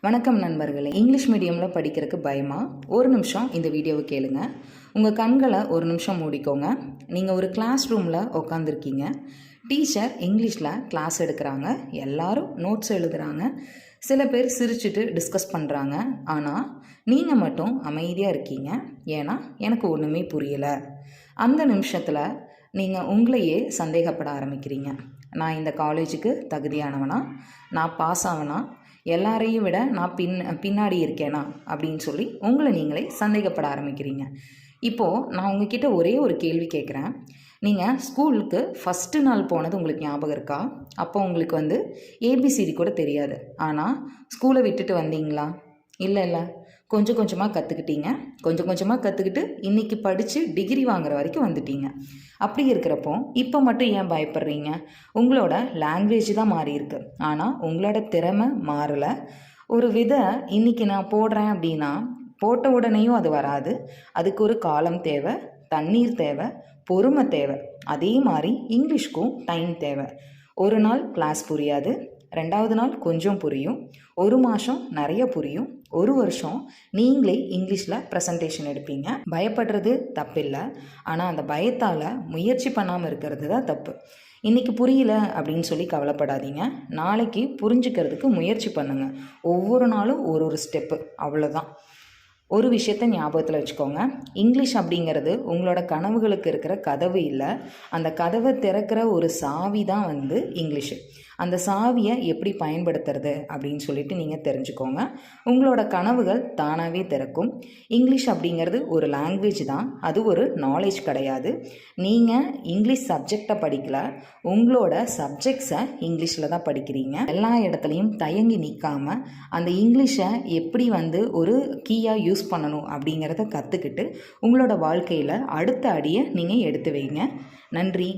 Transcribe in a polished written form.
வணக்கம் நண்பர்களே. இங்கிலீஷ் மீடியமில் படிக்கிறதுக்கு பயமா? ஒரு நிமிஷம் இந்த வீடியோவை கேளுங்க. உங்கள் கண்களை ஒரு நிமிஷம் மூடிக்கோங்க. நீங்கள் ஒரு கிளாஸ் ரூமில் உட்காந்துருக்கீங்க. டீச்சர் இங்கிலீஷில் கிளாஸ் எடுக்கிறாங்க. எல்லாரும் நோட்ஸ் எழுதுகிறாங்க. சில பேர் சிரிச்சுட்டு டிஸ்கஸ் பண்ணுறாங்க. ஆனால் நீங்கள் மட்டும் அமைதியாக இருக்கீங்க. ஏன்னா எனக்கு ஒன்றுமே புரியலை. அந்த நிமிஷத்தில் நீங்கள் உங்களையே சந்தேகப்பட ஆரம்பிக்கிறீங்க. நான் இந்த காலேஜுக்கு தகுதியானவனா? நான் பாஸ் ஆவனா? எல்லாரையும் விட நான் பின்னாடி இருக்கேனா அப்படின்னு சொல்லி உங்களை நீங்களே சந்தேகப்பட ஆரம்பிக்கிறீங்க. இப்போது நான் உங்ககிட்ட ஒரே ஒரு கேள்வி கேட்குறேன். நீங்கள் ஸ்கூலுக்கு ஃபஸ்ட்டு நாள் போனது உங்களுக்கு ஞாபகம் இருக்கா? அப்போ உங்களுக்கு ஏபிசிடி கூட தெரியாது. ஆனால் ஸ்கூலை விட்டுட்டு வந்தீங்களா? இல்லை, கொஞ்சம் கொஞ்சமாக கற்றுக்கிட்டீங்க. கொஞ்சம் கொஞ்சமாக கற்றுக்கிட்டு இன்றைக்கி படித்து டிகிரி வாங்குற வரைக்கும் வந்துட்டீங்க. அப்படி இருக்கிறப்போ இப்போ மட்டும் ஏன் பயப்படுறீங்க? உங்களோட லாங்குவேஜ் தான் மாறி இருக்கு, ஆனால் உங்களோட திறமை மாறலை. ஒரு விதை இன்றைக்கி நான் போடுறேன் அப்படின்னா போட்ட உடனேயும் அது வராது. அதுக்கு ஒரு காலம் தேவை, தண்ணீர் தேவை, பொறுமை தேவை. அதே மாதிரி இங்கிலீஷ்க்கும் டைம் தேவை. ஒரு நாள் கிளாஸ் புரியாது, 2வது நாள் கொஞ்சம் புரியும், 1 மாதம் நிறைய புரியும், 1 வருஷம் நீங்களே இங்கிலீஷில் ப்ரெசன்டேஷன் எடுப்பீங்க. பயப்படுறது தப்பில்லை, ஆனால் அந்த பயத்தால் முயற்சி பண்ணாமல் இருக்கிறது தான் தப்பு. இன்றைக்கி புரியல அப்படின்னு சொல்லி கவலைப்படாதீங்க. நாளைக்கு புரிஞ்சுக்கிறதுக்கு முயற்சி பண்ணுங்கள். ஒவ்வொரு நாளும் ஒரு ஸ்டெப்பு, அவ்வளோதான். ஒரு விஷயத்தை ஞாபகத்தில் வச்சுக்கோங்க. இங்கிலீஷ் அப்படிங்கிறது உங்களோட கனவுகளுக்கு இருக்கிற கதவு இல்லை. அந்த கதவை திறக்கிற ஒரு சாவி தான் இங்கிலீஷு. அந்த சாவியை எப்படி பயன்படுத்துறது அப்படின்னு சொல்லிட்டு நீங்கள் தெரிஞ்சுக்கோங்க. உங்களோட கனவுகள் தானாகவே திறக்கும். இங்கிலீஷ் அப்படிங்கிறது ஒரு லாங்குவேஜ் தான், அது ஒரு நாலேஜ் கிடையாது. நீங்கள் இங்கிலீஷ் சப்ஜெக்டை படிக்கல, உங்களோட சப்ஜெக்ட்ஸை இங்கிலீஷில் தான் படிக்கிறீங்க. எல்லா இடத்துலையும் தயங்கி நிற்காமல் அந்த இங்கிலீஷை எப்படி ஒரு கீயாக யூஸ் பண்ணணும் அப்படிங்கிறத கற்றுக்கிட்டு உங்களோட வாழ்க்கையில் அடுத்த அடியை நீங்கள் எடுத்து வைங்க. நன்றி.